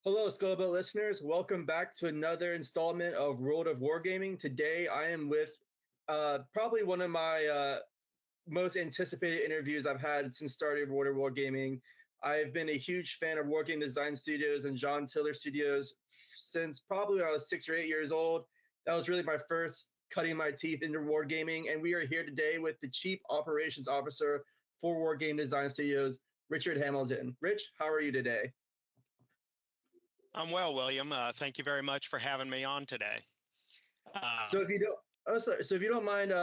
Hello, Scuttlebutt listeners. Welcome back to another installment of World of Wargaming. Today, I am with probably one of my most anticipated interviews I've had since starting World of Wargaming. I've been a huge fan of Wargame Design Studios and John Tiller Studios since probably when I was 6 or 8 years old. That was really my first cutting my teeth into Wargaming, and we are here today with the Chief Operations Officer for Wargame Design Studios, Richard Hamilton. Rich, how are you today? I'm well, William. Thank you very much for having me on today. So if you don't, so if you don't mind,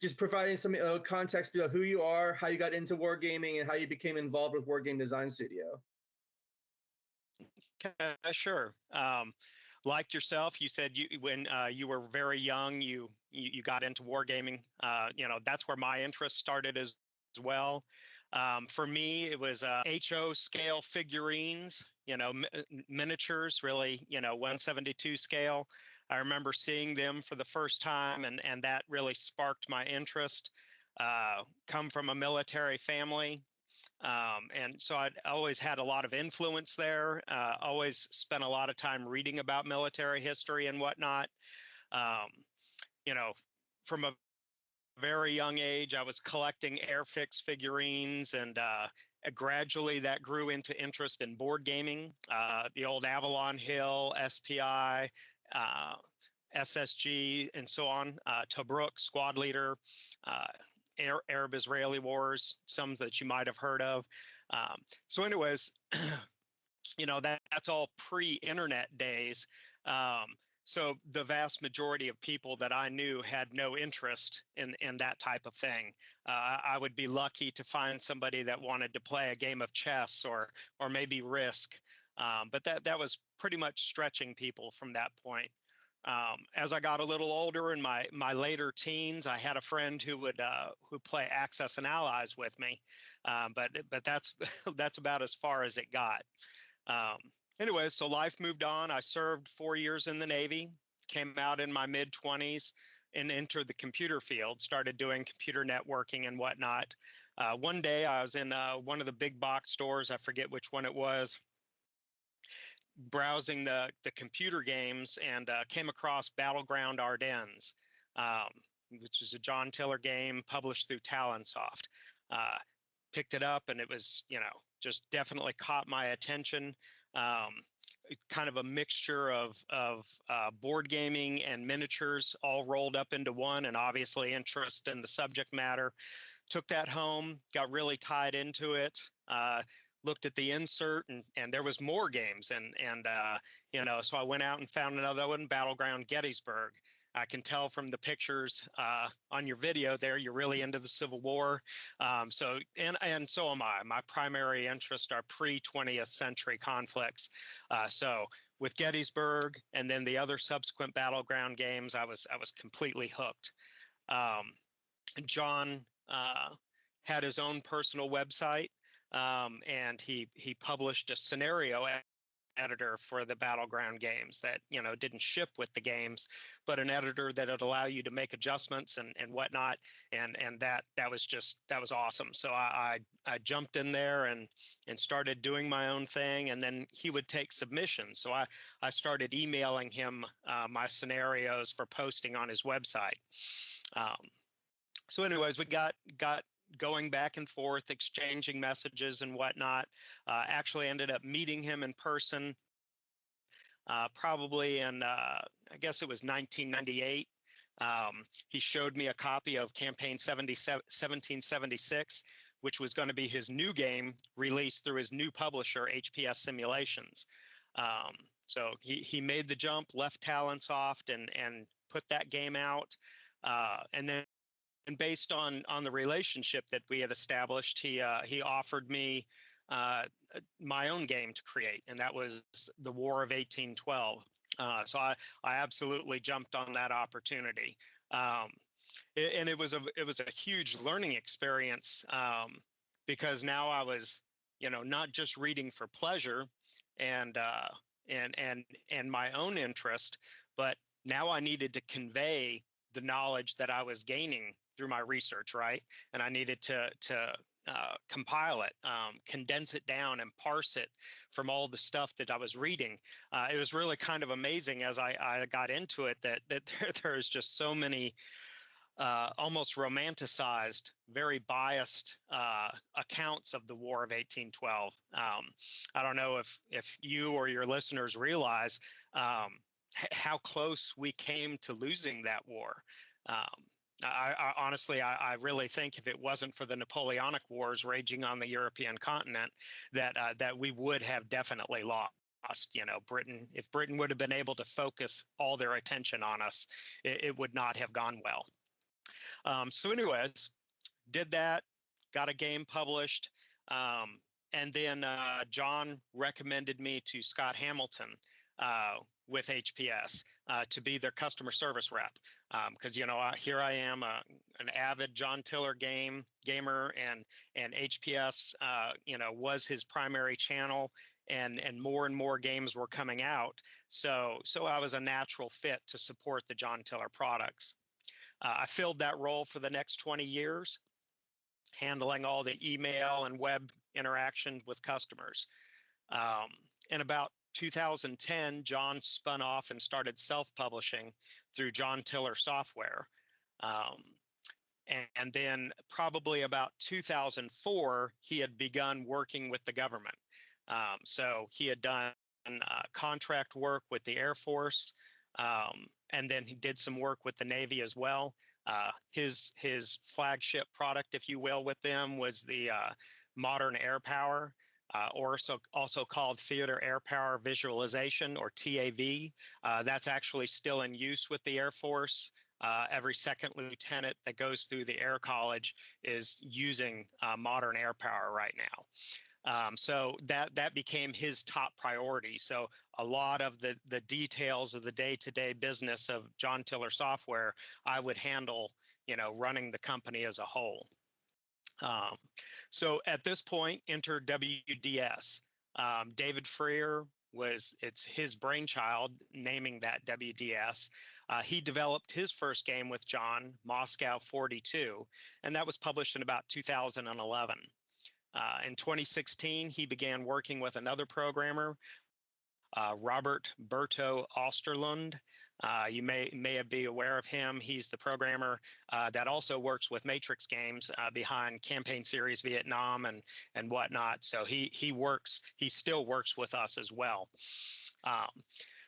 just providing some context about who you are, how you got into wargaming, and how you became involved with Wargame Design Studio. Sure. Like yourself, you said when you were very young, you got into wargaming. That's where my interest started as well. For me, it was HO scale figurines, miniatures, really, 172 scale. I remember seeing them for the first time, and that really sparked my interest. Come from a military family. And so I'd always had a lot of influence there, always spent a lot of time reading about military history and whatnot. From a very young age, I was collecting Airfix figurines, and gradually that grew into interest in board gaming. The old Avalon Hill, SPI, SSG, and so on. Tobruk, Squad Leader, Arab-Israeli Wars, some that you might have heard of. So anyways, that's all pre-internet days. So the vast majority of people that I knew had no interest in that type of thing. I would be lucky to find somebody that wanted to play a game of chess or maybe Risk. But that was pretty much stretching people from that point. As I got a little older in my later teens, I had a friend who would play Axis and Allies with me, but that's that's about as far as it got. Anyway, so life moved on. I served 4 years in the Navy, came out in my mid-20s, and entered the computer field, started doing computer networking and whatnot. One day I was in one of the big box stores, I forget which one it was, browsing the computer games, and came across Battleground Ardennes, which is a John Tiller game published through Talonsoft. Picked it up, and it was, just definitely caught my attention. Kind of a mixture of board gaming and miniatures all rolled up into one, and obviously interest in the subject matter. Took that home, got really tied into it. Looked at the insert, and there was more games, and so I went out and found another one, Battleground Gettysburg. I can tell from the pictures on your video there, you're really into the Civil War. So am I. My primary interests are pre-20th century conflicts. So with Gettysburg and then the other subsequent Battleground games, I was completely hooked. John had his own personal website, and he published a scenario editor for the Battleground games that didn't ship with the games, but an editor that would allow you to make adjustments and whatnot, and that was awesome. So I jumped in there and started doing my own thing, and then he would take submissions. So I started emailing him my scenarios for posting on his website. So anyways, we got going back and forth, exchanging messages and whatnot. Actually ended up meeting him in person, probably in, I guess it was 1998. He showed me a copy of Campaign 1776, which was going to be his new game released through his new publisher, HPS Simulations. So he made the jump, left Talonsoft, and put that game out. And based on the relationship that we had established, he offered me my own game to create, and that was the War of 1812. So I absolutely jumped on that opportunity, and it was a huge learning experience, because now I was not just reading for pleasure and my own interest, but now I needed to convey the knowledge that I was gaining through my research, right? And I needed to compile it, condense it down, and parse it from all the stuff that I was reading. It was really kind of amazing as I got into it that there's just so many almost romanticized, very biased accounts of the War of 1812. I don't know if you or your listeners realize how close we came to losing that war. I honestly, I really think if it wasn't for the Napoleonic Wars raging on the European continent, that we would have definitely lost. Britain, if Britain would have been able to focus all their attention on us, it would not have gone well. So anyways, did that, got a game published, and then John recommended me to Scott Hamilton with HPS to be their customer service rep, because here I am, an avid John Tiller gamer, and HPS was his primary channel, and more games were coming out, so I was a natural fit to support the John Tiller products. I filled that role for the next 20 years, handling all the email and web interaction with customers. In about 2010, John spun off and started self-publishing through John Tiller Software. And then probably about 2004, he had begun working with the government. So he had done contract work with the Air Force, and then he did some work with the Navy as well. His flagship product, if you will, with them was the Modern Air Power, or also called Theater Air Power Visualization, or TAV. That's actually still in use with the Air Force. Every second lieutenant that goes through the Air College is using Modern Air Power right now. So that became his top priority. So a lot of the details of the day-to-day business of John Tiller Software, I would handle, running the company as a whole. So at this point, enter WDS. David Freer it's his brainchild, naming that WDS. He developed his first game with John, Moscow 42, and that was published in about 2011. In 2016, he began working with another programmer, Robert Berto Osterlund. You may be aware of him. He's the programmer that also works with Matrix Games behind Campaign Series Vietnam and whatnot. So he still works with us as well.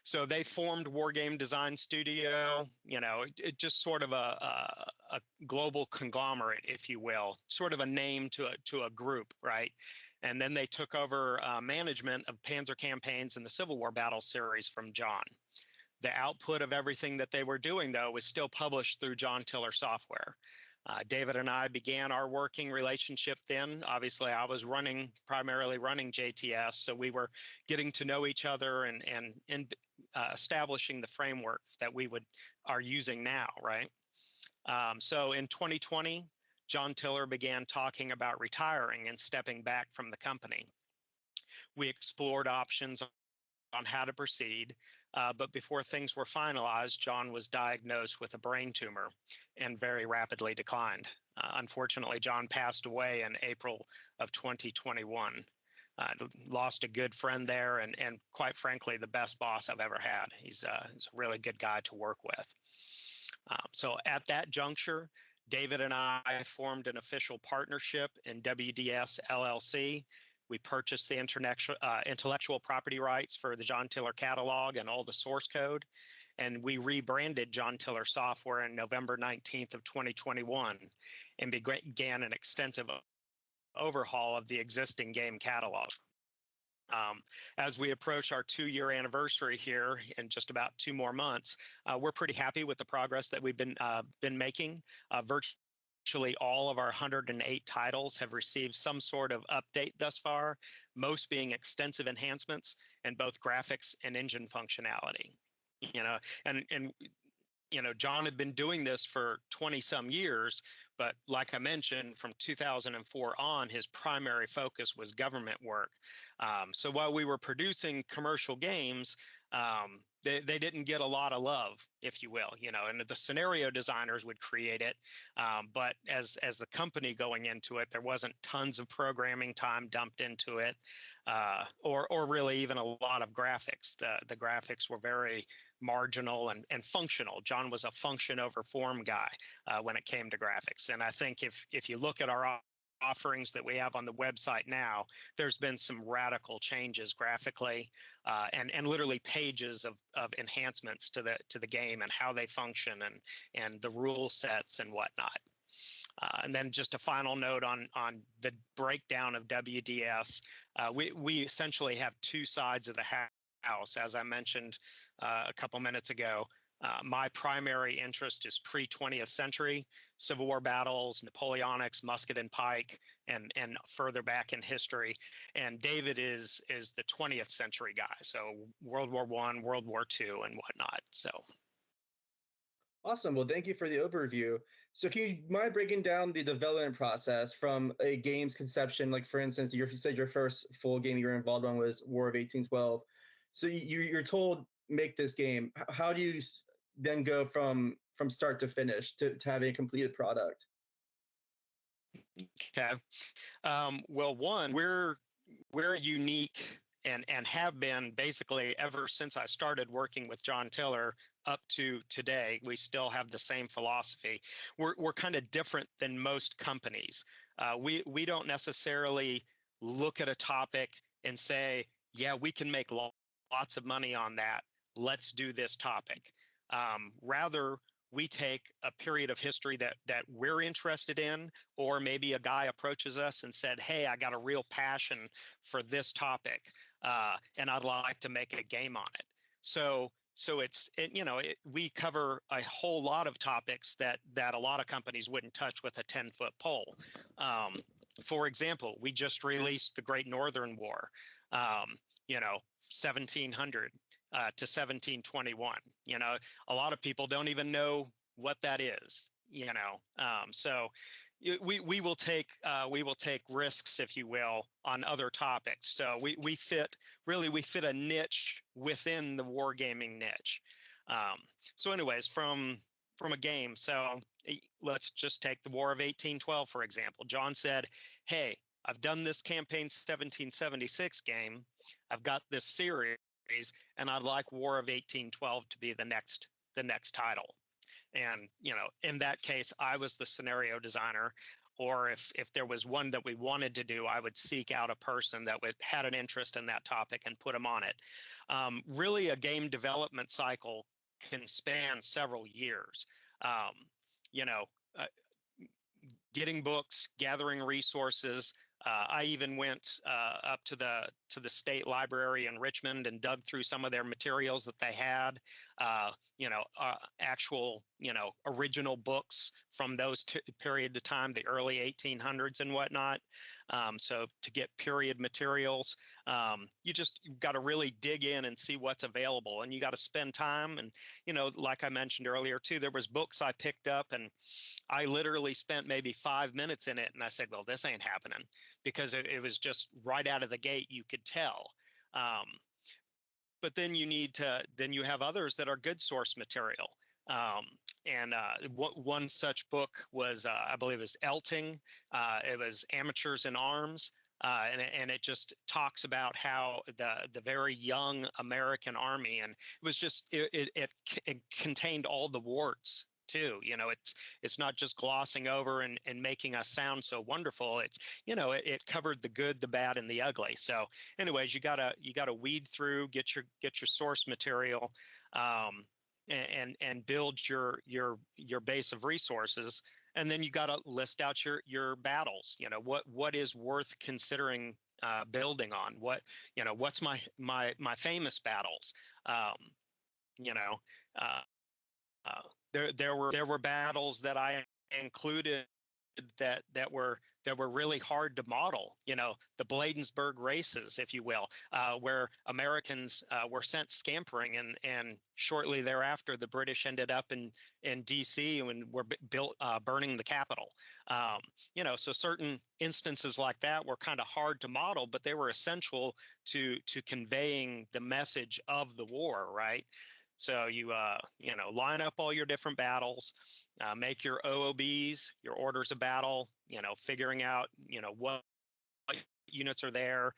So they formed Wargame Design Studio, it just sort of a global conglomerate, if you will, sort of a name to a group, right? And then they took over management of Panzer Campaigns and the Civil War Battle series from John. The output of everything that they were doing, though, was still published through John Tiller Software. David and I began our working relationship then. Obviously, I was primarily running JTS, so we were getting to know each other and establishing the framework that we are using now, right? So in 2020, John Tiller began talking about retiring and stepping back from the company. We explored options on how to proceed, but before things were finalized, John was diagnosed with a brain tumor and very rapidly declined. Unfortunately, John passed away in April of 2021. Lost a good friend there, and quite frankly, the best boss I've ever had. He's a really good guy to work with. So at that juncture, David and I formed an official partnership in WDS LLC. We purchased the intellectual property rights for the John Tiller catalog and all the source code, and we rebranded John Tiller Software on November 19th of 2021 and began an extensive overhaul of the existing game catalog. As we approach our 2-year anniversary here in just about 2 more months, we're pretty happy with the progress that we've been making. Virtually all of our 108 titles have received some sort of update thus far, most being extensive enhancements in both graphics and engine functionality. John had been doing this for 20 some years, but like I mentioned, from 2004 on, his primary focus was government work. So while we were producing commercial games, they didn't get a lot of love, if you will, and the scenario designers would create it. But as the company going into it, there wasn't tons of programming time dumped into it, or really even a lot of graphics. The graphics were very marginal and functional. John was a function over form guy when it came to graphics. And I think if you look at our offerings that we have on the website now, there's been some radical changes graphically, and literally pages of enhancements to the game and how they function and the rule sets and whatnot. And then just a final note on the breakdown of WDS. We essentially have two sides of the house. As I mentioned a couple minutes ago, my primary interest is pre-20th century Civil War battles, Napoleonics, musket and pike, and further back in history. And David is the 20th century guy, so World War I, World War II, and whatnot. So. Awesome. Well, thank you for the overview. So can you mind breaking down the development process from a game's conception? Like, for instance, you said your first full game you were involved in was War of 1812. So you're told, make this game. How do you then go from start to finish to having a completed product? Okay. Well, one, we're unique and have been basically ever since I started working with John Tiller up to today. We still have the same philosophy. We're kind of different than most companies. We don't necessarily look at a topic and say, yeah, we can make lots of money on that. Let's do this topic. Rather, we take a period of history that we're interested in, or maybe a guy approaches us and said, hey, I got a real passion for this topic, and I'd like to make a game on it. So we cover a whole lot of topics that a lot of companies wouldn't touch with a 10-foot pole. For example, we just released the Great Northern War, 1700 to 1721. A lot of people don't even know what that is. So we will take risks, if you will, on other topics. So we fit a niche within the wargaming niche. So anyways, from a game, so let's just take the War of 1812, for example. John said, hey, I've done this campaign 1776 game. I've got this series, and I'd like War of 1812 to be the next title. And, in that case, I was the scenario designer, or if there was one that we wanted to do, I would seek out a person that had an interest in that topic and put them on it. Really, a game development cycle can span several years. Getting books, gathering resources. I even went up to the state library in Richmond and dug through some of their materials that they had, actual, original books from those period of time, the early 1800s and whatnot. So to get period materials, you've got to really dig in and see what's available, and you got to spend time. And, like I mentioned earlier too, there was books I picked up and I literally spent maybe 5 minutes in it. And I said, well, this ain't happening, because it was just right out of the gate. You could tell. But then you have others that are good source material. One such book was, I believe it was Elting. It was Amateurs in Arms. And it just talks about how the very young American Army, and it was just, it contained all the warts too. It's not just glossing over and making us sound so wonderful. It's, it covered the good, the bad, and the ugly. So anyways, you gotta weed through, get your source material, and build your base of resources. And then you got to list out your battles. What is worth considering building on? What's my famous battles? There were battles that I included that were really hard to model. The Bladensburg races, if you will, where Americans were sent scampering, and shortly thereafter the British ended up in D.C. and were burning the Capitol. So certain instances like that were kind of hard to model, but they were essential to conveying the message of the war, right? So you line up all your different battles, make your OOBs, your orders of battle, figuring out what units are there,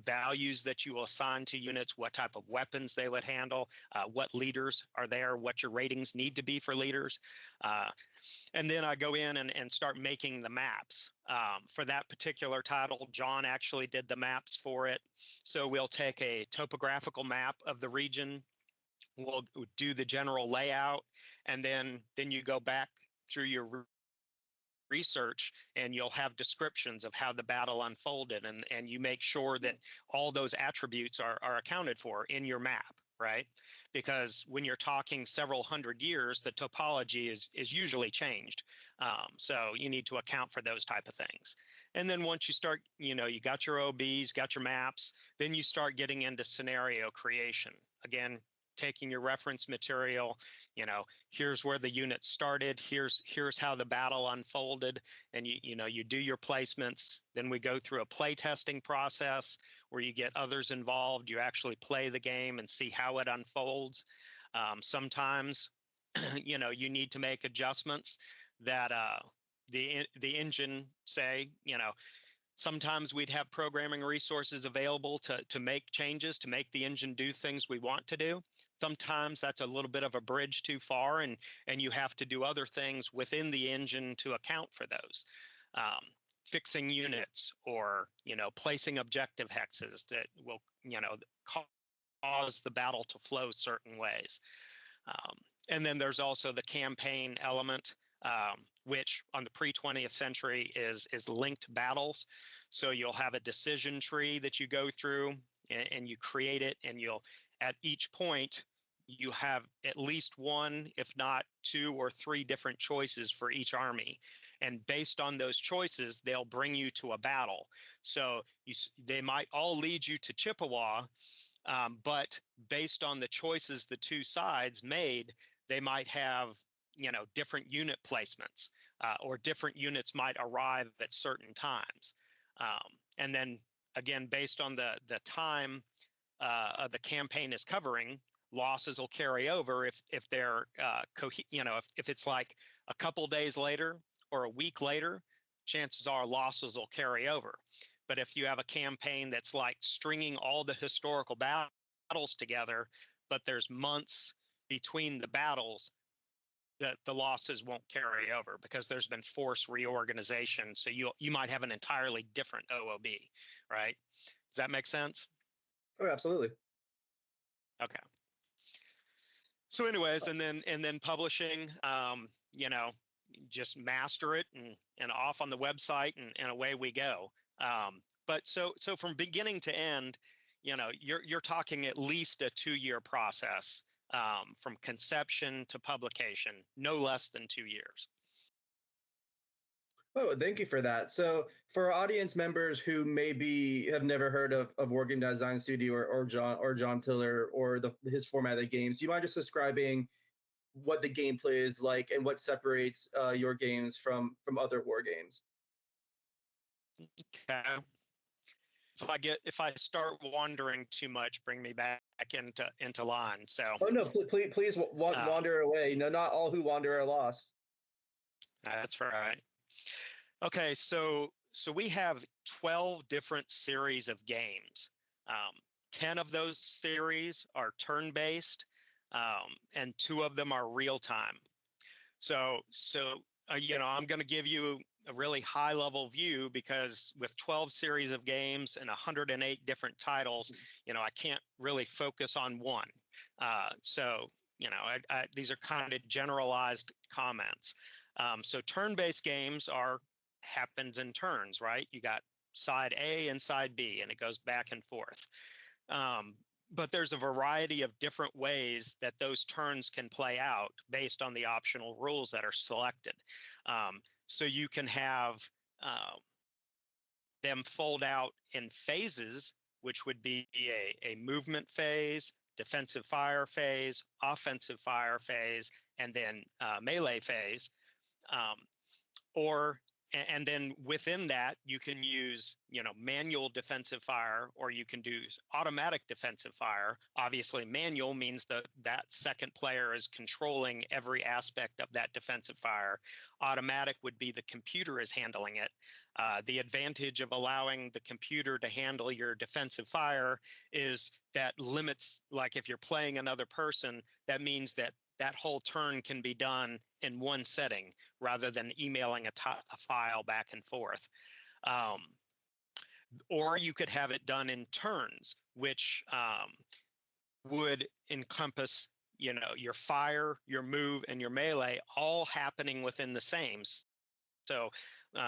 values that you will assign to units, what type of weapons they would handle, what leaders are there, what your ratings need to be for leaders. And then I go in and start making the maps. For that particular title, John actually did the maps for it. So we'll take a topographical map of the region, we'll do the general layout, and then you go back through your research and you'll have descriptions of how the battle unfolded, and you make sure that all those attributes are accounted for in your map, right? Because when you're talking several hundred years, the topology is usually changed. So you need to account for those type of things. And then once you start, you got your OBs, got your maps, then you start getting into scenario creation. Again, taking your reference material, here's where the unit started, here's how the battle unfolded, and you do your placements. Then we go through a play testing process where you get others involved. You actually play the game and see how it unfolds. Sometimes, you need to make adjustments that the engine say, sometimes we'd have programming resources available to make changes, to make the engine do things we want to do. Sometimes that's a little bit of a bridge too far, and you have to do other things within the engine to account for those. Fixing units, or placing objective hexes that will cause the battle to flow certain ways. And then there's also the campaign element, which on the pre-20th century is linked battles. So you'll have a decision tree that you go through, and you create it, and you'll, at each point, you have at least one, if not two or three different choices for each army. And based on those choices, they'll bring you to a battle. So they might all lead you to Chippewa, but based on the choices the two sides made, they might have different unit placements, or different units might arrive at certain times. And then again, based on the time of the campaign is covering, losses will carry over if they're if it's like a couple days later or a week later, chances are losses will carry over. But if you have a campaign that's like stringing all the historical battles together, but there's months between the battles, that the losses won't carry over because there's been forced reorganization. So you might have an entirely different OOB, right? Does that make sense? Oh, absolutely. Okay. So anyways, and then publishing, just master it and off on the website, and away we go. But so from beginning to end, you're talking at least a 2-year process, from conception to publication, no less than 2 years. Oh, thank you for that. So for audience members who maybe have never heard of Wargame Design Studio or John Tiller or his format of the games, do you mind just describing what the gameplay is like and what separates your games from other war games? Okay. If I start wandering too much, bring me back into line. So. Oh no, please wander away. No, not all who wander are lost. That's right. Okay, so we have 12 different series of games. 10 of those series are turn-based, and 2 of them are real-time. So I'm going to give you a really high-level view, because with 12 series of games and 108 different titles, I can't really focus on one. These are kind of generalized comments. So turn-based games happens in turns, right? You got side A and side B, and it goes back and forth. But there's a variety of different ways that those turns can play out based on the optional rules that are selected. So you can have them fold out in phases, which would be a movement phase, defensive fire phase, offensive fire phase, and then melee phase. Or and then within that, you can use, manual defensive fire, or you can do automatic defensive fire. Obviously, manual means that second player is controlling every aspect of that defensive fire. Automatic would be the computer is handling it. The advantage of allowing the computer to handle your defensive fire is that limits, like if you're playing another person, that means that whole turn can be done in one setting rather than emailing a file back and forth. Or you could have it done in turns, which would encompass, your fire, your move, and your melee all happening within the same. So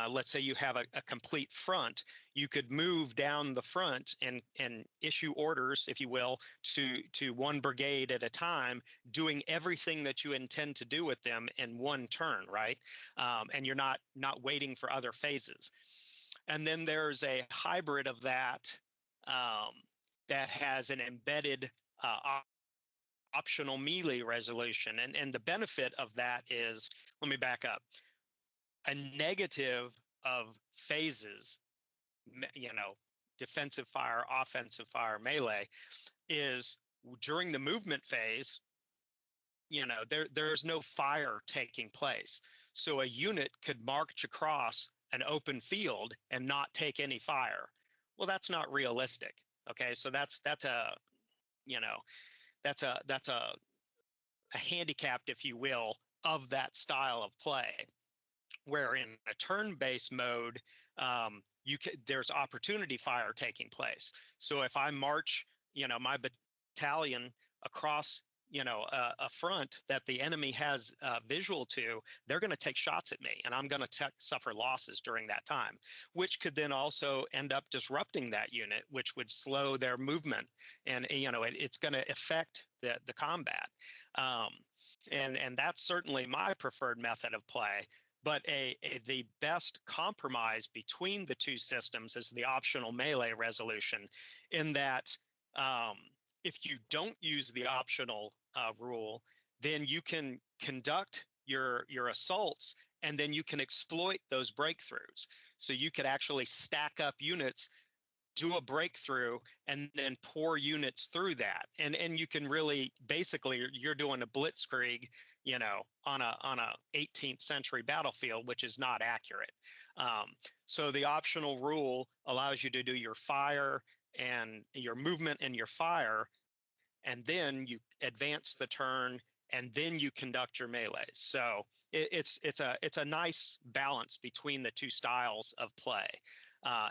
let's say you have a complete front. You could move down the front and issue orders, if you will, to one brigade at a time, doing everything that you intend to do with them in one turn, right? And you're not waiting for other phases. And then there's a hybrid of that that has an embedded optional melee resolution. And the benefit of that is, let me back up. A negative of phases, defensive fire, offensive fire, melee, is during the movement phase, there's no fire taking place. So a unit could march across an open field and not take any fire. Well, that's not realistic. Okay, so that's a handicap, if you will, of that style of play. Where in a turn-based mode, there's opportunity fire taking place. So if I march, my battalion across, a front that the enemy has visual to, they're going to take shots at me, and I'm going to suffer losses during that time, which could then also end up disrupting that unit, which would slow their movement, and it's going to affect the combat. And that's certainly my preferred method of play. But the best compromise between the two systems is the optional melee resolution, in that if you don't use the optional rule, then you can conduct your assaults, and then you can exploit those breakthroughs. So you could actually stack up units, do a breakthrough, and then pour units through that. And you can really, basically, you're doing a blitzkrieg, on a 18th century battlefield, which is not accurate. So the optional rule allows you to do your fire and your movement and your fire, and then you advance the turn, and then you conduct your melees. So it's a nice balance between the two styles of play.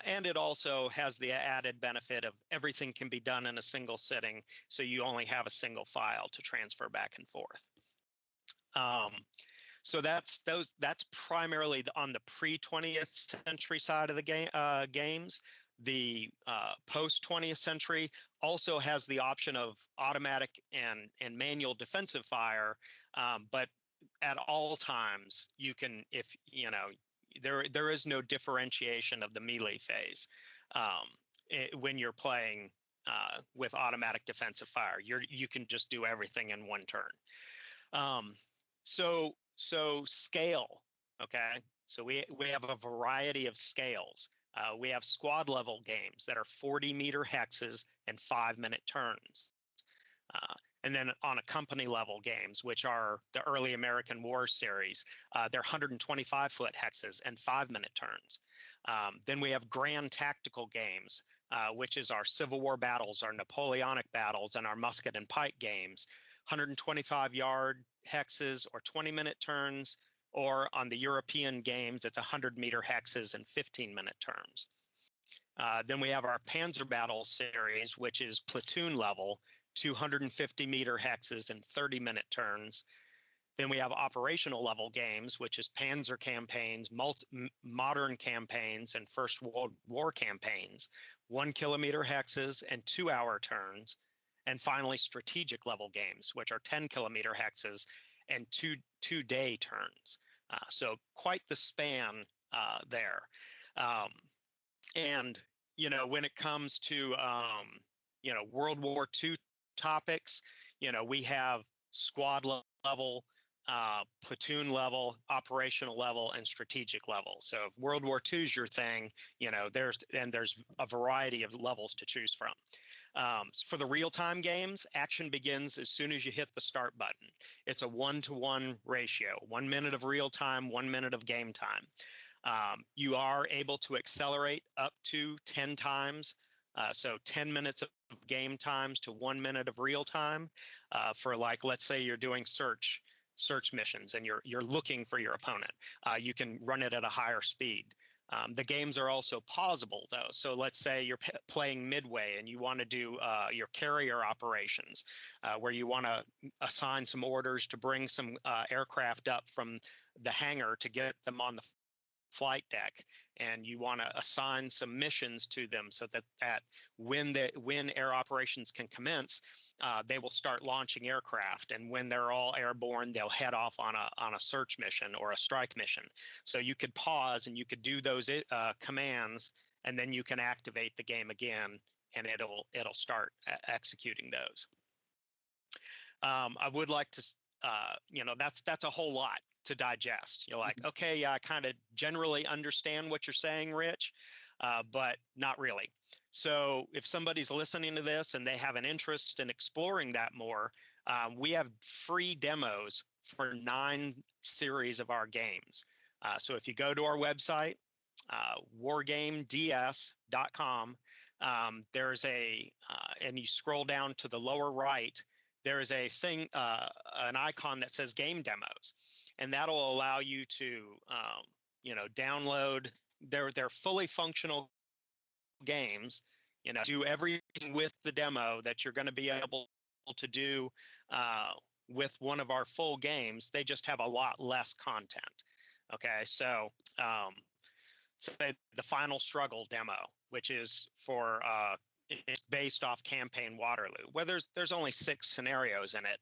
And it also has the added benefit of everything can be done in a single sitting, so you only have a single file to transfer back and forth. So that's primarily on the pre-20th century side of the games. The post-20th century also has the option of automatic and manual defensive fire, but at all times you can, if there is no differentiation of the melee phase when you're playing with automatic defensive fire. You can just do everything in one turn. So scale, okay? So we have a variety of scales. We have squad level games that are 40-meter hexes and 5-minute turns. And then on a company level games, which are the early American War series, they're 125-foot hexes and 5-minute turns. Then we have grand tactical games, which is our Civil War battles, our Napoleonic battles, and our musket and pike games, 125-yard hexes or 20-minute turns, or on the European games, it's 100-meter hexes and 15-minute turns. Then we have our Panzer Battle series, which is platoon level, 250-meter hexes and 30-minute turns. Then we have operational level games, which is Panzer campaigns, modern campaigns, and First World War campaigns, 1-kilometer hexes and 2-hour turns. And finally, strategic level games, which are 10-kilometer hexes and two-day turns. So quite the span there. And, when it comes to, World War II topics, we have squad level platoon level, operational level, and strategic level. So if World War II is your thing, there's a variety of levels to choose from. For the real-time games, action begins as soon as you hit the start button. It's a 1-to-1 ratio, 1 minute of real time, 1 minute of game time. You are able to accelerate up to 10 times. So 10 minutes of game times to 1 minute of real time for, like, let's say you're doing search missions and you're looking for your opponent. You can run it at a higher speed. The games are also pausable, though. So let's say you're playing midway and you want to do your carrier operations, where you want to assign some orders to bring some aircraft up from the hangar to get them on the flight deck, and you want to assign some missions to them so that when air operations can commence, they will start launching aircraft, and when they're all airborne, they'll head off on a search mission or a strike mission. So you could pause and you could do those commands, and then you can activate the game again, and it'll start executing those. I would like to, that's a whole lot to digest. You're like, okay, yeah, I kind of generally understand what you're saying, Rich, but not really. So if somebody's listening to this and they have an interest in exploring that more, we have free demos for 9 series of our games. So if you go to our website, wargameds.com, there's and you scroll down to the lower right, there's a thing, an icon that says game demos. And that'll allow you to, download their fully functional games, do everything with the demo that you're going to be able to do with one of our full games. They just have a lot less content. Okay, so say the Final Struggle demo, which is for it's based off Campaign Waterloo, where there's only 6 scenarios in it.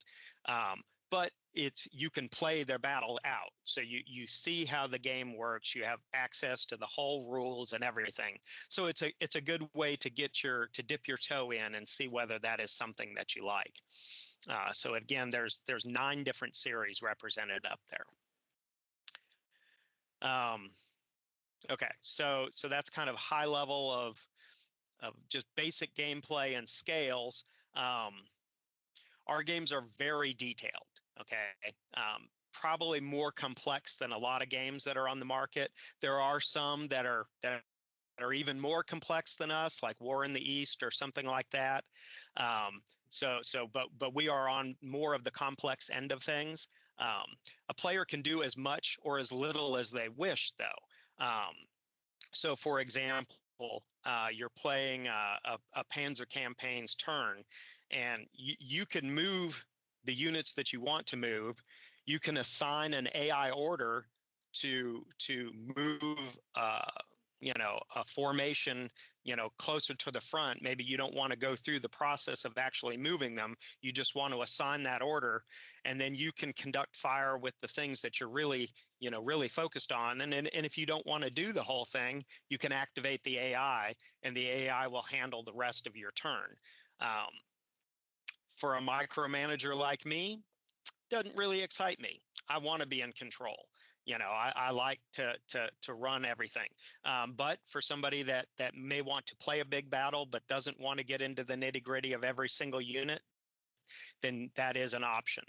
But you can play their battle out. So you see how the game works. You have access to the whole rules and everything. So it's a good way to dip your toe in and see whether that is something that you like. So again, there's 9 different series represented up there. Okay, so that's kind of high level of just basic gameplay and scales. Our games are very detailed. Okay, probably more complex than a lot of games that are on the market. There are some that are even more complex than us, like War in the East or something like that. But we are on more of the complex end of things. A player can do as much or as little as they wish, though. So, for example, you're playing a Panzer campaign's turn, and you can move the units that you want to move. You can assign an AI order to move, a formation, closer to the front. Maybe you don't want to go through the process of actually moving them. You just want to assign that order, and then you can conduct fire with the things that you're really focused on. And if you don't want to do the whole thing, you can activate the AI, and the AI will handle the rest of your turn. For a micromanager like me, doesn't really excite me. I want to be in control. I like to run everything. But for somebody that may want to play a big battle but doesn't want to get into the nitty-gritty of every single unit, then that is an option.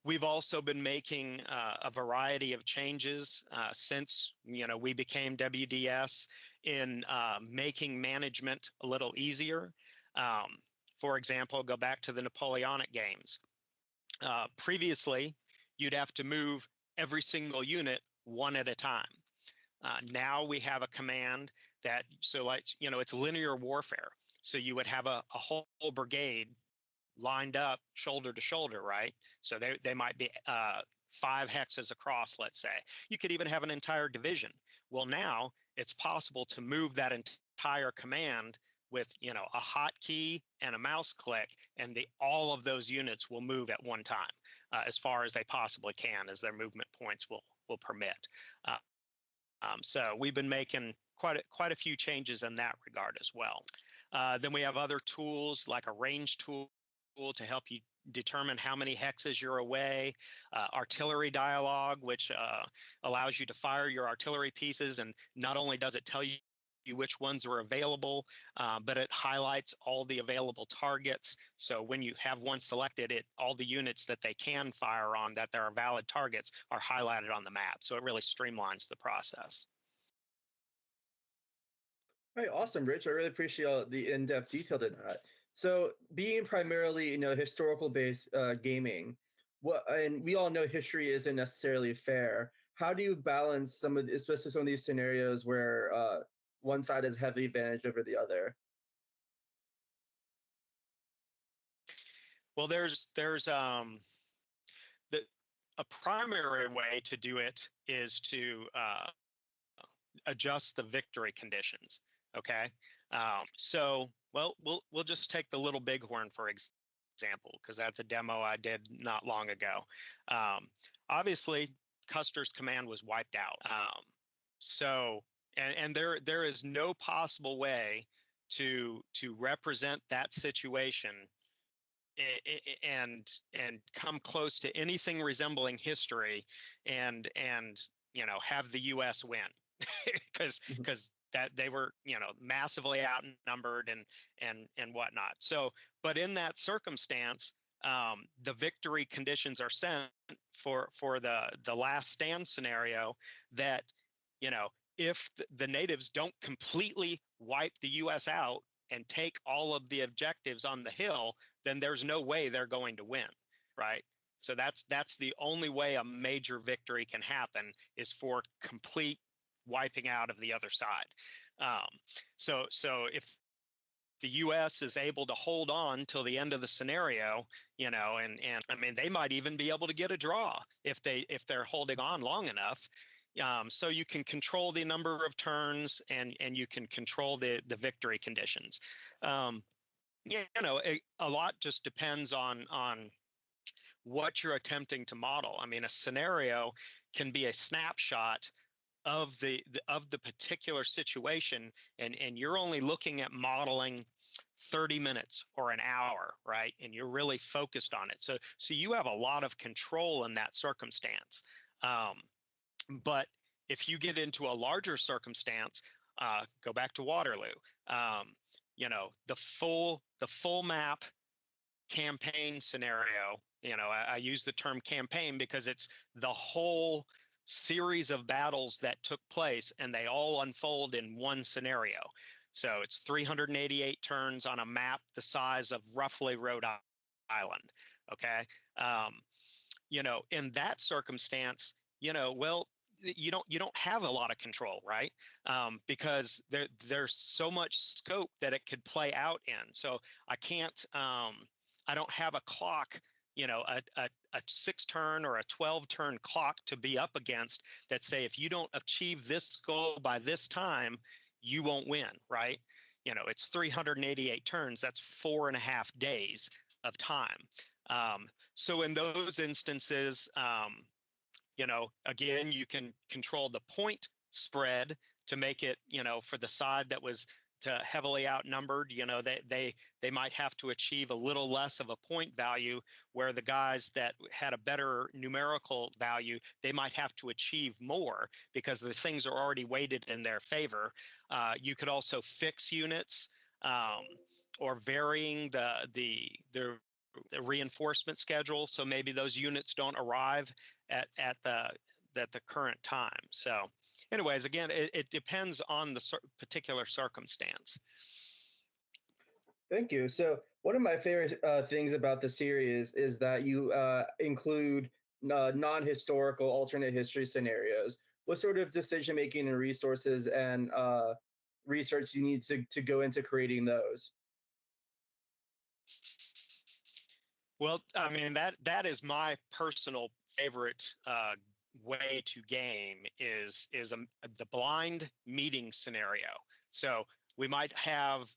We've also been making a variety of changes since we became WDS in making management a little easier. For example, go back to the Napoleonic games. Previously, you'd have to move every single unit one at a time. Now we have a command that, it's linear warfare. So you would have a whole brigade lined up shoulder to shoulder, right? So they might be 5 hexes across, let's say. You could even have an entire division. Well, now it's possible to move that entire command with a hotkey and a mouse click, and all of those units will move at one time, as far as they possibly can, as their movement points will permit. So we've been making quite a few changes in that regard as well. Then we have other tools like a range tool to help you determine how many hexes you're away, artillery dialogue, which allows you to fire your artillery pieces, and not only does it tell you which ones are available, but it highlights all the available targets. So when you have one selected, all the units that they can fire on that there are valid targets are highlighted on the map. So it really streamlines the process. All right, awesome, Rich. I really appreciate all the in-depth detail in that. So, being primarily, historical-based gaming, and we all know history isn't necessarily fair. How do you balance especially some of these scenarios where one side has heavy advantage over the other? Well, there's a primary way to do it is to adjust the victory conditions. Okay, so we'll just take the Little Bighorn for example, because that's a demo I did not long ago. Obviously, Custer's command was wiped out. So there is no possible way to represent that situation and come close to anything resembling history and have the U.S. win because that they were massively outnumbered and whatnot. So, but in that circumstance, the victory conditions are sent for the last stand scenario that if the natives don't completely wipe the U.S. out and take all of the objectives on the hill, then there's no way they're going to win, right? So that's the only way a major victory can happen is for complete wiping out of the other side. So if the U.S. is able to hold on till the end of the scenario, and I mean they might even be able to get a draw if they're holding on long enough. So you can control the number of turns and you can control the victory conditions. A lot just depends on what you're attempting to model. I mean, a scenario can be a snapshot of the particular situation, and you're only looking at modeling 30 minutes or an hour, right? And you're really focused on it. So you have a lot of control in that circumstance. But if you get into a larger circumstance, go back to Waterloo. The full map campaign scenario. I use the term campaign because it's the whole series of battles that took place, and they all unfold in one scenario. So it's 388 turns on a map the size of roughly Rhode Island. Okay, in that circumstance, well, you don't have a lot of control, right? Because there's so much scope that it could play out in. So I can't, I don't have a clock, a 6-turn or a 12-turn clock to be up against that say, if you don't achieve this goal by this time, you won't win, right? It's 388 turns. That's 4.5 days of time. So in those instances, again, you can control the point spread to make it, for the side that was heavily outnumbered, they might have to achieve a little less of a point value, where the guys that had a better numerical value, they might have to achieve more because the things are already weighted in their favor. You could also fix units or varying the reinforcement schedule, so maybe those units don't arrive at the current time. So anyways, again, it depends on the particular circumstance. Thank you. So one of my favorite things about the series is that you include non-historical alternate history scenarios. What sort of decision making and resources and research you need to go into creating those? Well, I mean, that is my personal favorite way to game is the blind meeting scenario. So we might have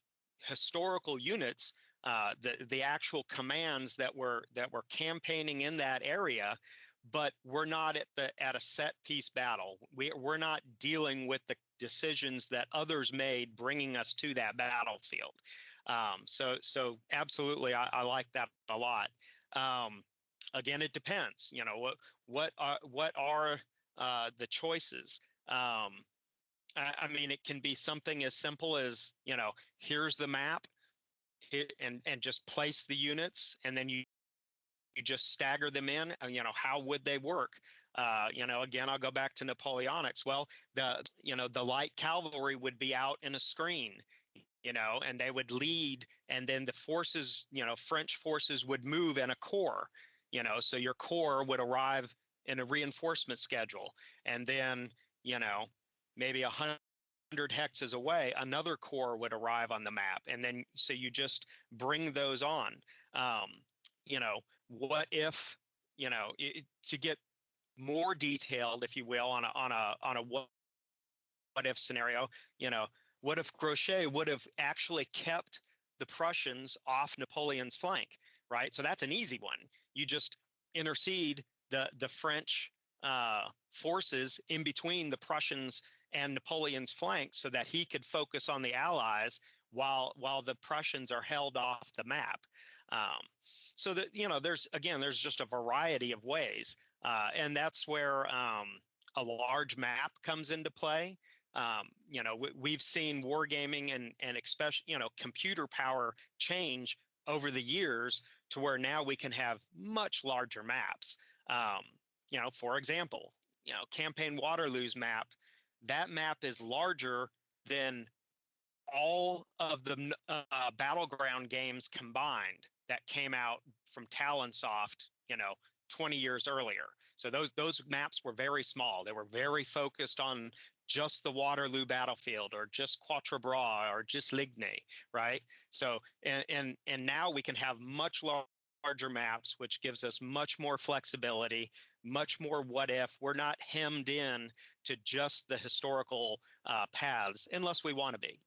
historical units, the actual commands that were campaigning in that area, but we're not at a set piece battle. We're not dealing with the decisions that others made bringing us to that battlefield. So absolutely, I like that a lot. Again, it depends. What are the choices? I mean, it can be something as simple as, here's the map, and just place the units, and then you just stagger them in. How would they work? Again, I'll go back to Napoleonics. Well, the light cavalry would be out in a screen, and they would lead, and then the forces, French forces would move in a corps, so your corps would arrive in a reinforcement schedule, and then, maybe 100 hexes away, another corps would arrive on the map, and then so you just bring those on. What if, to get more detailed, if you will, on a what if scenario, what if Grouchy would have actually kept the Prussians off Napoleon's flank, right? So that's an easy one. You just intercede the French forces in between the Prussians and Napoleon's flank so that he could focus on the Allies while the Prussians are held off the map. So that, there's just a variety of ways. And that's where a large map comes into play. We've seen wargaming and especially, computer power change over the years to where now we can have much larger maps. For example, Campaign Waterloo's map, that map is larger than all of the Battleground games combined that came out from Talonsoft, 20 years earlier. So those maps were very small. They were very focused on just the Waterloo battlefield, or just Quatre Bras, or just Ligny, right? So and now we can have much larger maps, which gives us much more flexibility, much more what if. We're not hemmed in to just the historical paths, unless we want to be.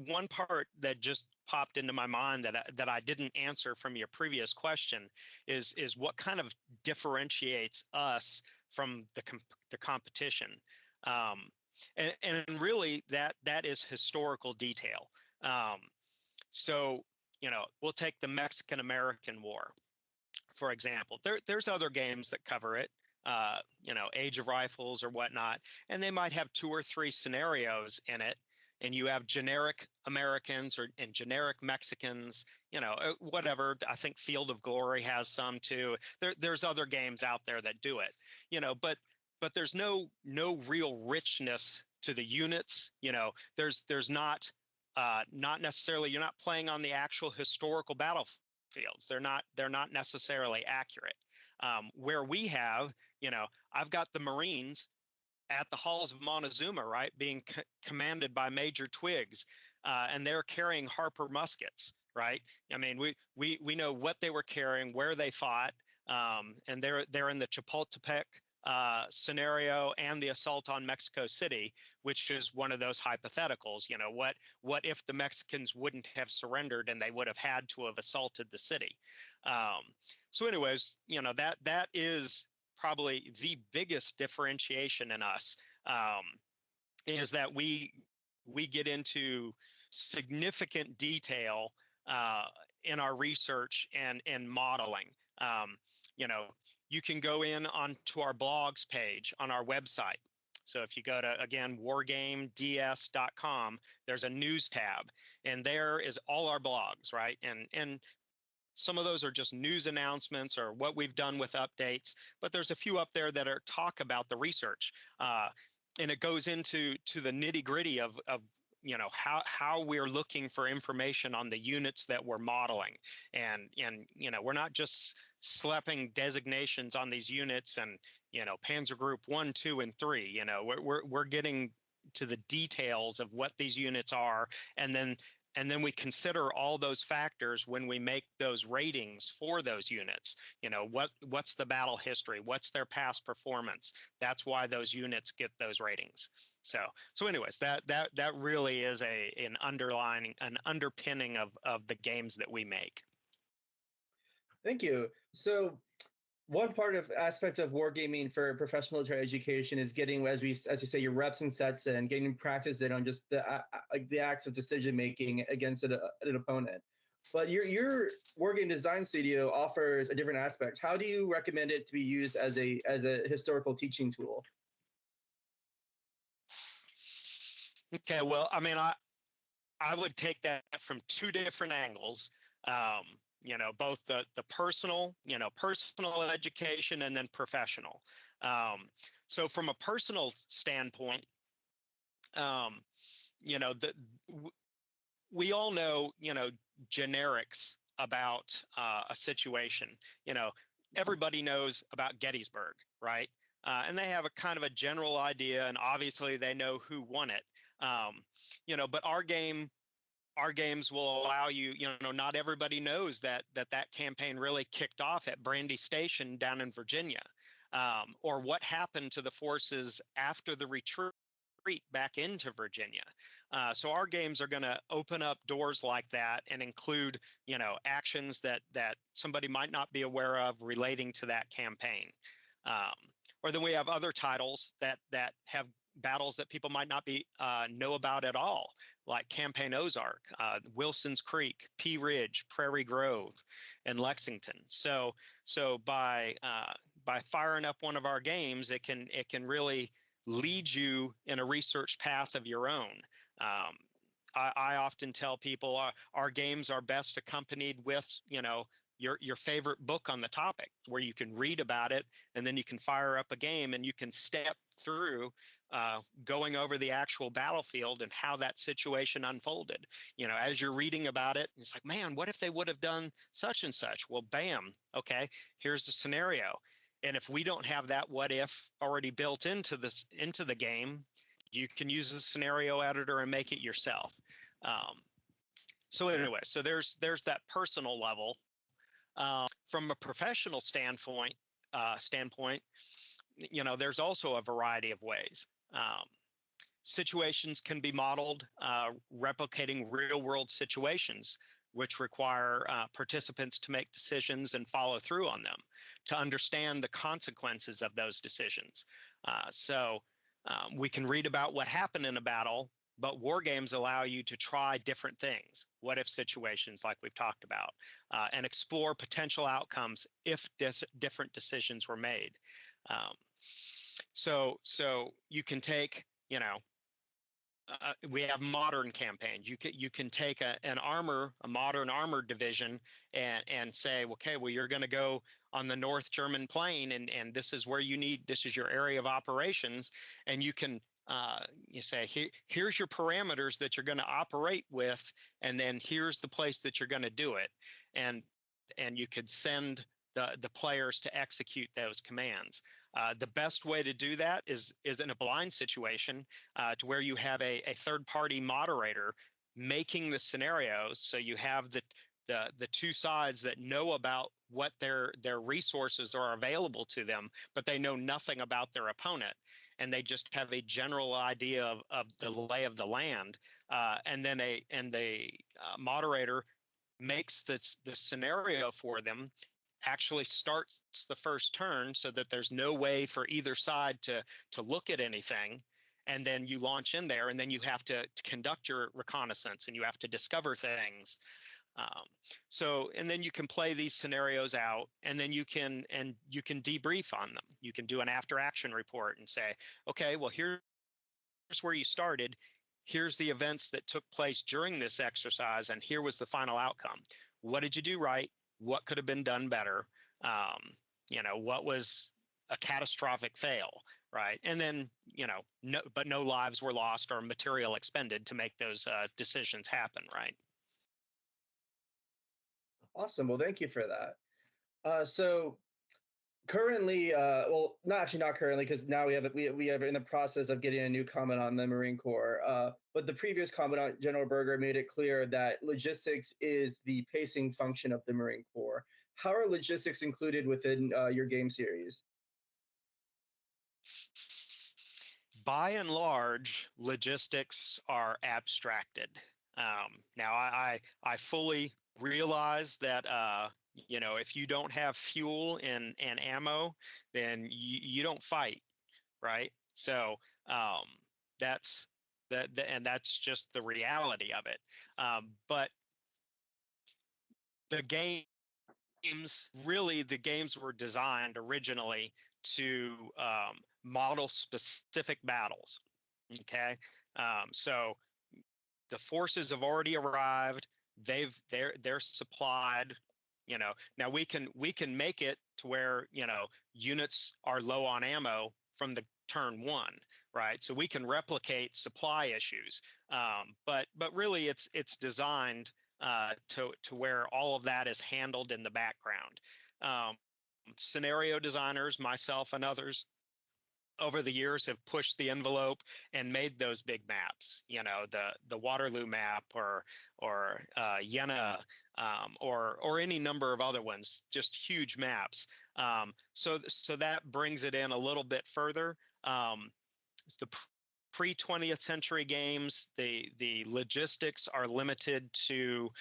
One part that just popped into my mind that I didn't answer from your previous question is what kind of differentiates us from the competition, and really that is historical detail. So we'll take the Mexican-American War, for example. There's other games that cover it, Age of Rifles or whatnot, and they might have 2 or 3 scenarios in it. And you have generic Americans and generic Mexicans, whatever. I think Field of Glory has some too. There's other games out there that do it, but there's no real richness to the units. There's not necessarily, you're not playing on the actual historical battlefields. They're not necessarily accurate. Where we have, I've got the Marines at the halls of Montezuma, right, being commanded by Major Twiggs, and they're carrying Harper muskets, right? I mean, we know what they were carrying, where they fought, and they're in the Chapultepec scenario and the assault on Mexico City, which is one of those hypotheticals. What if the Mexicans wouldn't have surrendered and they would have had to have assaulted the city? So anyways, that is probably the biggest differentiation in us, is that we get into significant detail in our research and modeling. You can go in onto our blogs page on our website. So if you go to, again, wargameds.com, there's a news tab, and there is all our blogs, right? And some of those are just news announcements or what we've done with updates, but there's a few up there that are talk about the research, and it goes into the nitty gritty of how we're looking for information on the units that we're modeling, and we're not just slapping designations on these units and Panzer Group 1, 2, and 3. We're getting to the details of what these units are, and then we consider all those factors when we make those ratings for those units. What's the battle history? What's their past performance? That's why those units get those ratings. So anyways, that really is an underpinning of the games that we make. Thank you. So one part of aspect of wargaming for professional military education is getting, as you say, your reps and sets in, getting practice in on just the acts of decision making against an opponent. But your wargame design studio offers a different aspect. How do you recommend it to be used as a historical teaching tool? Okay, well, I mean, I would take that from two different angles. Both the personal, personal education, and then professional. So from a personal standpoint, we all know, generics about a situation. Everybody knows about Gettysburg, right? And they have a kind of a general idea, and obviously they know who won it. But our games will allow you, not everybody knows that campaign really kicked off at Brandy Station down in Virginia, or what happened to the forces after the retreat back into Virginia. So our games are going to open up doors like that and include, actions that somebody might not be aware of relating to that campaign. Or then we have other titles that have battles that people might not be know about at all, like Campaign Ozark, Wilson's Creek, Pea Ridge, Prairie Grove, and Lexington. So by firing up one of our games, it can really lead you in a research path of your own. I often tell people our games are best accompanied with, your favorite book on the topic, where you can read about it, and then you can fire up a game and you can step through going over the actual battlefield and how that situation unfolded. As you're reading about it, it's like, man, what if they would have done such and such? Well, bam, okay, here's the scenario. And if we don't have that what if already built into the game, you can use the scenario editor and make it yourself. So anyway, so there's that personal level. From a professional standpoint, there's also a variety of ways. Situations can be modeled, replicating real world situations, which require participants to make decisions and follow through on them, to understand the consequences of those decisions. So we can read about what happened in a battle, but war games allow you to try different things, what if situations like we've talked about, and explore potential outcomes if different decisions were made. So you can take, we have modern campaigns. You can take a modern armored division and say, okay, well, you're going to go on the North German plain, and this is where this is your area of operations, and you can you say, here's your parameters that you're going to operate with, and then here's the place that you're going to do it, and you could send the players to execute those commands. The best way to do that is in a blind situation, to where you have a third-party moderator making the scenarios. So you have the two sides that know about what their resources are available to them, but they know nothing about their opponent, and they just have a general idea of the lay of the land. And then the moderator makes the scenario for them, actually starts the first turn so that there's no way for either side to look at anything. And then you launch in there, and then you have to conduct your reconnaissance, and you have to discover things. And then you can play these scenarios out, and then you can debrief on them. You can do an after action report and say, okay, well, here's where you started. Here's the events that took place during this exercise, and here was the final outcome. What did you do right? What could have been done better? What was a catastrophic fail, right? And then, no lives were lost or material expended to make those decisions happen, right? Awesome. Well, thank you for that. So currently, well, not currently, because now we have in the process of getting a new commandant on the Marine Corps. But the previous commandant, General Berger, made it clear that logistics is the pacing function of the Marine Corps. How are logistics included within your game series? By and large, logistics are abstracted. Now, I fully realize that if you don't have fuel and ammo, then you don't fight, right? So that's and that's just the reality of it. But the games were designed originally to model specific battles. Okay, so the forces have already arrived. They're supplied. Now we can make it to where units are low on ammo from the turn one, right? So we can replicate supply issues, but really it's designed to where all of that is handled in the background. Scenario designers, myself and others, over the years have pushed the envelope and made those big maps, the Waterloo map or Jena, or any number of other ones, just huge maps. So that brings it in a little bit further. The pre-20th century games, the logistics are limited to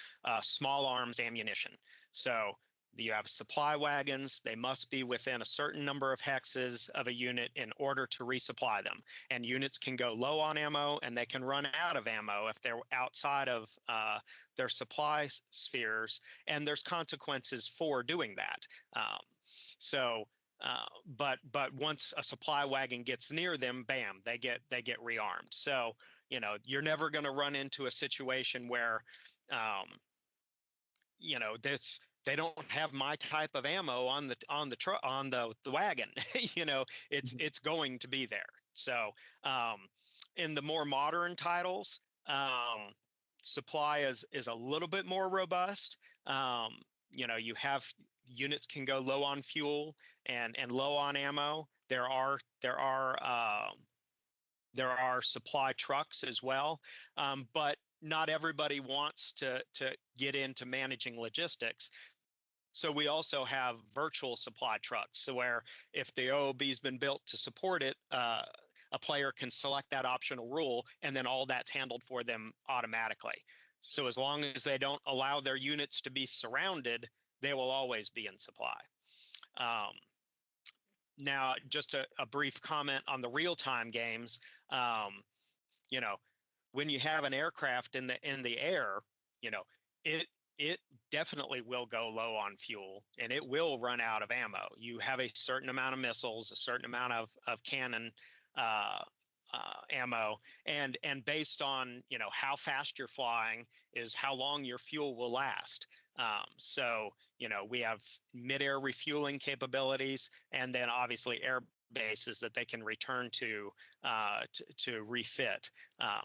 small arms ammunition. So you have supply wagons. They must be within a certain number of hexes of a unit in order to resupply them. And units can go low on ammo, and they can run out of ammo if they're outside of their supply spheres. And there's consequences for doing that. But once a supply wagon gets near them, bam, they get rearmed. So you're never going to run into a situation where they don't have my type of ammo on the wagon. It's going to be there. So in the more modern titles, supply is a little bit more robust. You have units can go low on fuel and low on ammo. There are supply trucks as well, but not everybody wants to get into managing logistics. So we also have virtual supply trucks. So where if the OOB's been built to support it, a player can select that optional rule, and then all that's handled for them automatically. So as long as they don't allow their units to be surrounded, they will always be in supply. Now, just a brief comment on the real-time games. When you have an aircraft in the air, it definitely will go low on fuel, and it will run out of ammo. You have a certain amount of missiles, a certain amount of cannon ammo, and based on how fast you're flying is how long your fuel will last. So we have mid-air refueling capabilities, and then obviously air bases that they can return to refit.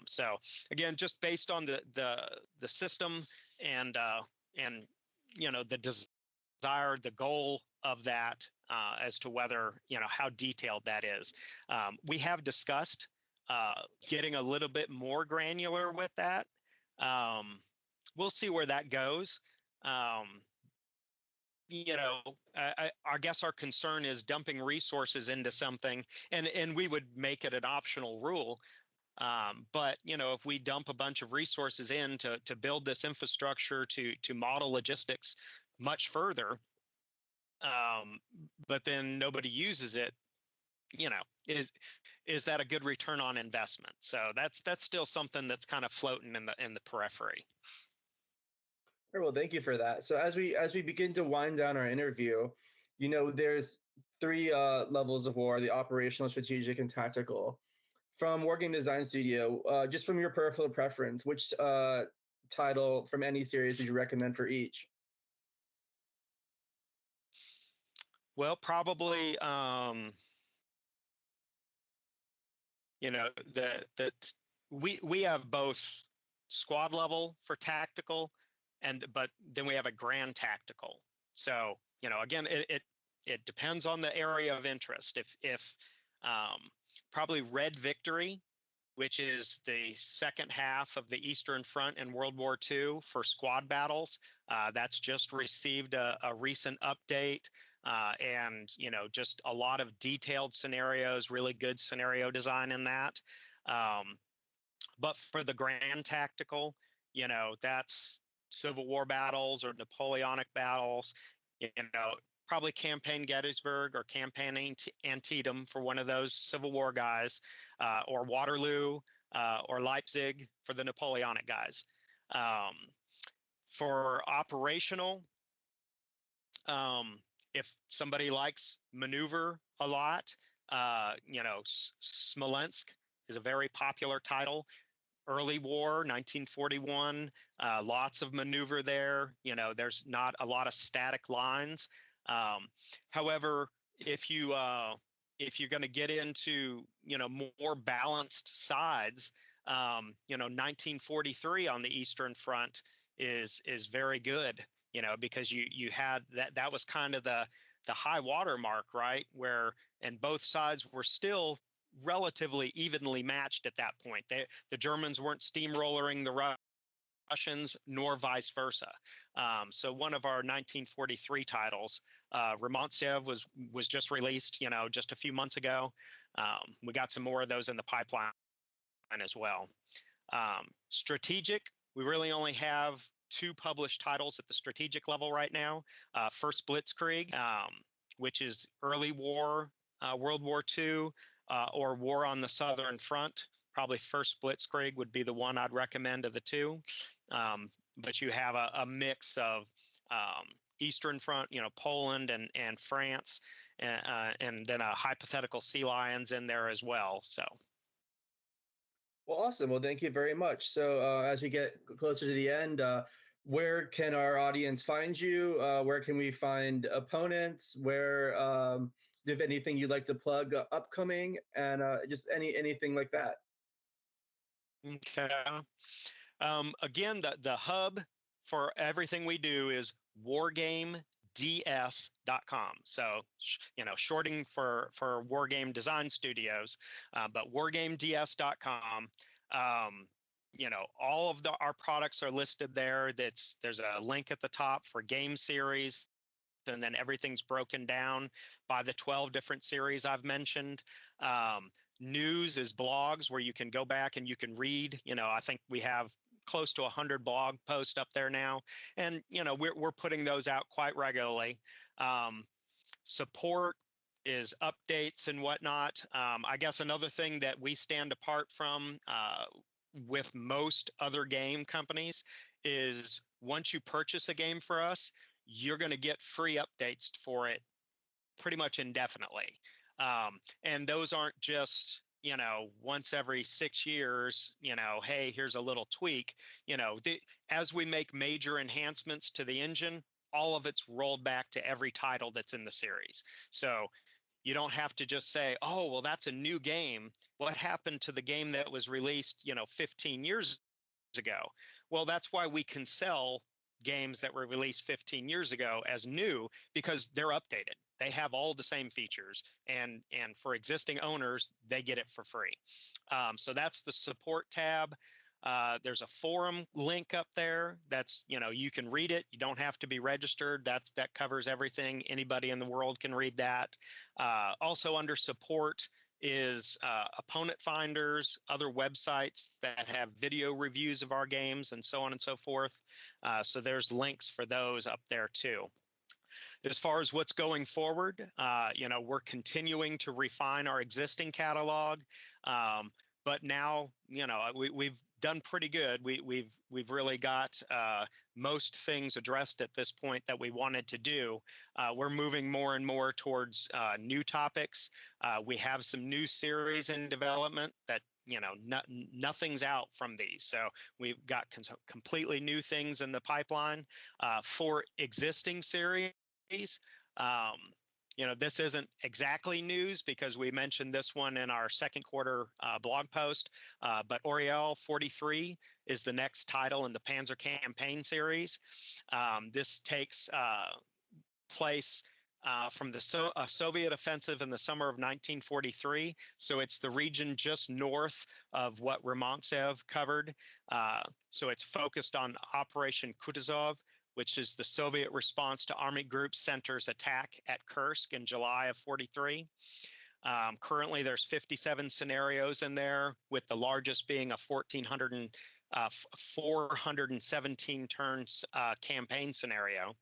So again, just based on the system and the desire, the goal of that, as to whether how detailed that is. We have discussed getting a little bit more granular with that. We'll see where that goes. I guess our concern is dumping resources into something, and we would make it an optional rule. But if we dump a bunch of resources in to build this infrastructure to model logistics much further, but then nobody uses it, is that a good return on investment? So that's still something that's kind of floating in the periphery. Well, thank you for that. So as we begin to wind down our interview, there's three levels of war: the operational, strategic, and tactical. From Wargame Design Studio, just from your personal preference, which title from any series would you recommend for each? Well, probably we have both squad level for tactical, but then we have a grand tactical. So again, it depends on the area of interest. If probably Red Victory, which is the second half of the Eastern Front in World War II for squad battles, that's just received a recent update. And just a lot of detailed scenarios, really good scenario design in that. But for the grand tactical, that's Civil War battles or Napoleonic battles, you know, probably Campaign Gettysburg or Campaign Antietam for one of those Civil War guys, or Waterloo, or Leipzig for the Napoleonic guys. For operational, if somebody likes maneuver a lot, you know, Smolensk is a very popular title. Early war, 1941, lots of maneuver there. You know, there's not a lot of static lines. However, if you're going to get into, you know, more balanced sides, you know, 1943 on the Eastern Front is very good. You know, because you had that was kind of the high water mark, right? Where, and both sides were still relatively evenly matched at that point. The Germans weren't steamrollering the Russians, nor vice versa. So one of our 1943 titles, Romantsev, was just released, you know, just a few months ago. We got some more of those in the pipeline as well. Strategic, we really only have 2 published titles at the strategic level right now. First Blitzkrieg, which is early war, World War II, or War on the Southern Front. Probably First Blitzkrieg would be the one I'd recommend of the 2. But you have a mix of Eastern Front, you know, Poland and France, and then a hypothetical sea lions in there as well. So. Well, awesome. Well, thank you very much. So as we get closer to the end, where can our audience find you? Where can we find opponents? Where, if anything you'd like to plug upcoming, and just anything like that. Okay. Again, the hub for everything we do is wargameds.com. So, you know, shorting for Wargame Design Studios, but wargameds.com. You know, all of our products are listed there. There's a link at the top for game series, and then everything's broken down by the 12 different series I've mentioned. News is blogs where you can go back and you can read. You know, I think we have close to 100 blog posts up there now, and you know, we're putting those out quite regularly. Support is updates and whatnot. I guess another thing that we stand apart from with most other game companies is once you purchase a game for us, you're going to get free updates for it pretty much indefinitely. And those aren't just, you know, once every 6 years, you know, hey, here's a little tweak. You know, as we make major enhancements to the engine, all of it's rolled back to every title that's in the series. So you don't have to just say, oh, well, that's a new game. What happened to the game that was released, you know, 15 years ago? Well, that's why we can sell games that were released 15 years ago as new, because they're updated. They have all the same features, and for existing owners, they get it for free. So that's the support tab. There's a forum link up there. That's, you know, you can read it. You don't have to be registered. That covers everything. Anybody in the world can read that. Also under support is opponent finders, other websites that have video reviews of our games, and so on and so forth. So there's links for those up there too. As far as what's going forward, you know, we're continuing to refine our existing catalog, but now, you know, we've done pretty good. We've really got most things addressed at this point that we wanted to do. We're moving more and more towards new topics. We have some new series in development that, you know, nothing's out from these. So we've got completely new things in the pipeline for existing series. You know, this isn't exactly news because we mentioned this one in our second quarter blog post, but Oriel 43 is the next title in the Panzer Campaign series. This takes place from the Soviet offensive in the summer of 1943. So it's the region just north of what Romantsev covered. So it's focused on Operation Kutuzov, which is the Soviet response to Army Group Center's attack at Kursk in July of 43. Currently, there's 57 scenarios in there, with the largest being a 417 turns campaign scenario.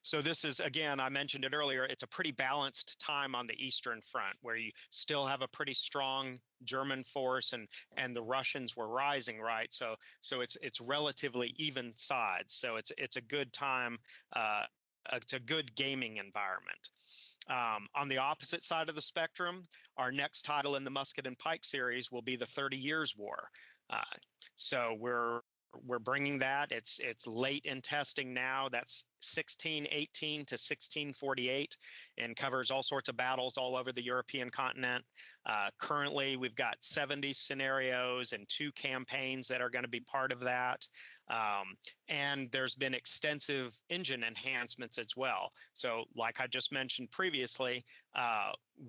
So this is, again, I mentioned it earlier, it's a pretty balanced time on the Eastern Front, where you still have a pretty strong German force, and the Russians were rising, right? So it's relatively even sides. So it's a good time. It's a good gaming environment. On the opposite side of the spectrum, our next title in the Musket and Pike series will be the 30 Years' War. So we're bringing that. It's late in testing now. That's 1618 to 1648, and covers all sorts of battles all over the European continent. Currently, we've got 70 scenarios and 2 campaigns that are going to be part of that. And there's been extensive engine enhancements as well. So like I just mentioned previously,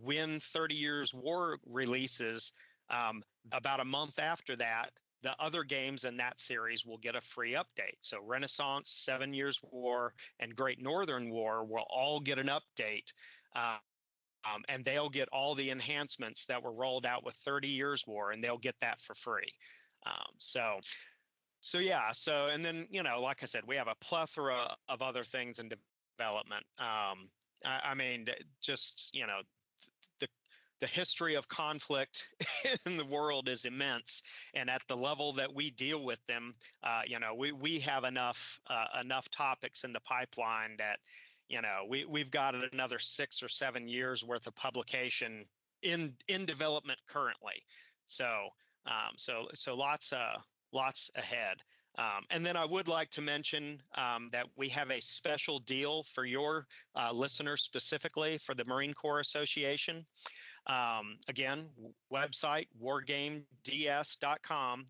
when 30 Years War releases, about a month after that, the other games in that series will get a free update. So Renaissance, 7 Years War, and Great Northern War will all get an update. And they'll get all the enhancements that were rolled out with 30 Years War, and they'll get that for free. So yeah, and then, like I said, we have a plethora of other things in development. I mean, just, the history of conflict in the world is immense, and at the level that we deal with them, we have enough topics in the pipeline that, we've got another 6 or 7 years worth of publication in development currently. So lots ahead. And then I would like to mention that we have a special deal for your listeners, specifically for the Marine Corps Association. Again, website, wargameds.com.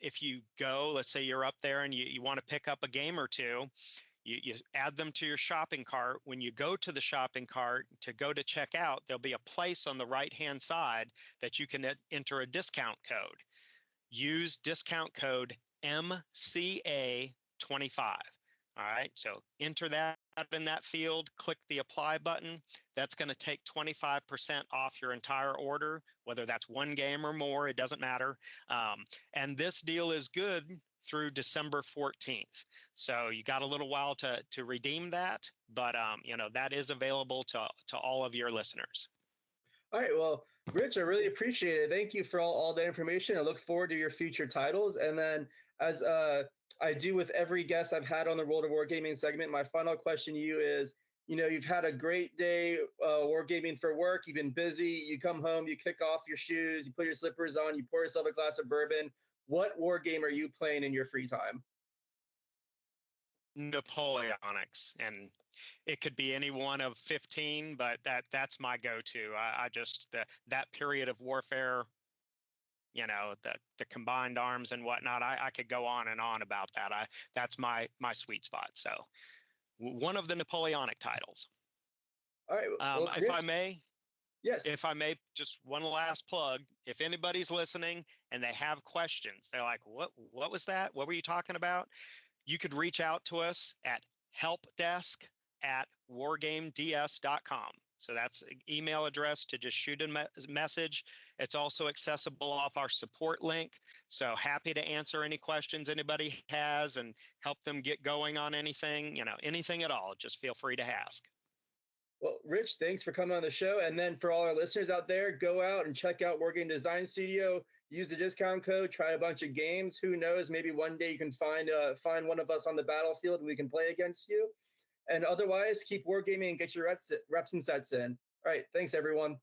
If you go, let's say you're up there and you want to pick up a game or two, you add them to your shopping cart. When you go to the shopping cart to go to check out, there'll be a place on the right-hand side that you can enter a discount code. Use discount code MCA25. All right, so enter that in that field, click the apply button. That's going to take 25% off your entire order, whether that's one game or more, it doesn't matter. And this deal is good through December 14th. So you got a little while to redeem that, but that is available to all of your listeners. All right, well, Rich, I really appreciate it. Thank you for all the information. I look forward to your future titles. And then, as I do with every guest I've had on the World of Wargaming segment, my final question to you is, you've had a great day wargaming for work. You've been busy. You come home, you kick off your shoes, you put your slippers on, you pour yourself a glass of bourbon. What war game are you playing in your free time? Napoleonics, and it could be any one of 15, but that's my go-to. I just that period of warfare, the combined arms and whatnot. I could go on and on about that. That's my sweet spot. So one of the Napoleonic titles. All right. Well, if I may. Yes. If I may, just one last plug. If anybody's listening and they have questions, they're like, what was that? What were you talking about? You could reach out to us at helpdesk@wargameds.com. So that's an email address to just shoot a message. It's also accessible off our support link. So happy to answer any questions anybody has and help them get going on anything, anything at all. Just feel free to ask. Well, Rich, thanks for coming on the show. And then for all our listeners out there, go out and check out Wargame Design Studio. Use the discount code, try a bunch of games. Who knows, maybe one day you can find one of us on the battlefield and we can play against you. And otherwise, keep wargaming and get your reps and sets in. All right, thanks, everyone.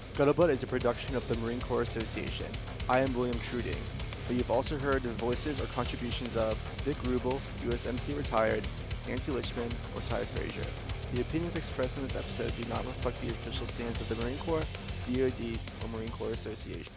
Scuttlebutt is a production of the Marine Corps Association. I am William Truding, but you've also heard the voices or contributions of Vic Rubel, USMC retired, Nancy Lichman, or Ty Frazier. The opinions expressed in this episode do not reflect the official stance of the Marine Corps, DoD, or Marine Corps Association.